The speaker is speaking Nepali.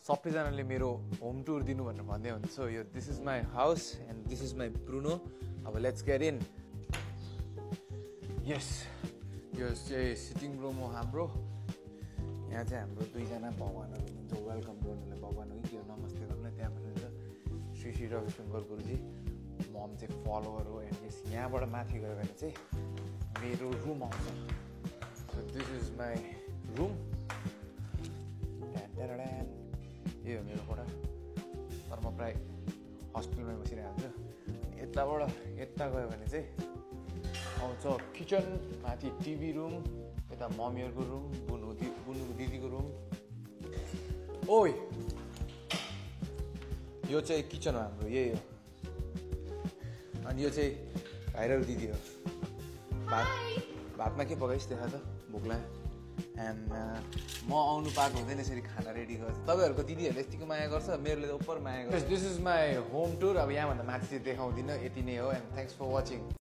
सबैजनाले मेरो होम टुर दिनु भनेर भन्दै हुन्छ सो यो this is my house and this is my Bruno अब लेट्स गेट इन यस यो चाहिँ सिटिङ रुम हो हाम्रो यहाँ चाहिँ हाम्रो दुईजना भगवानहरू हुनुहुन्छ वेलकम गर्नुलाई भगवान हो कि नमस्ते गर्नु त्यहाँ भन्नुहुन्छ श्री श्री रविशङ्कर गुरुजी मम चाहिँ फलोवर हो एन्ड यस यहाँबाट माथि गयो भने चाहिँ मेरो रुम आउँछ so this is my room यो हो मेरो कोठा तर म प्रायः हस्टेलमै बसिरहेको हुन्छु यताबाट यता गयो भने चाहिँ आउँछ किचन माथि टिभी रुम यता मम्मीहरूको रुम बुनुको दिदीको रुम ओइ यो चाहिँ किचन हो हाम्रो यही हो अनि यो चाहिँ भाइरल दिदी हो भातमा के पकाइस् देखा त भोक लाग्यो एन्ड म आउनु पाएको हुँदैन यसरी खाना रेडी गर्छ तपाईँहरूको दिदीहरूले यतिको माया गर्छ मेरोले त उपर माया गर्छ this is my home tour अब यहाँभन्दा माथि चाहिँ देखाउँदिनँ यति नै हो एन्ड थ्याङ्क्स फर वाचिङ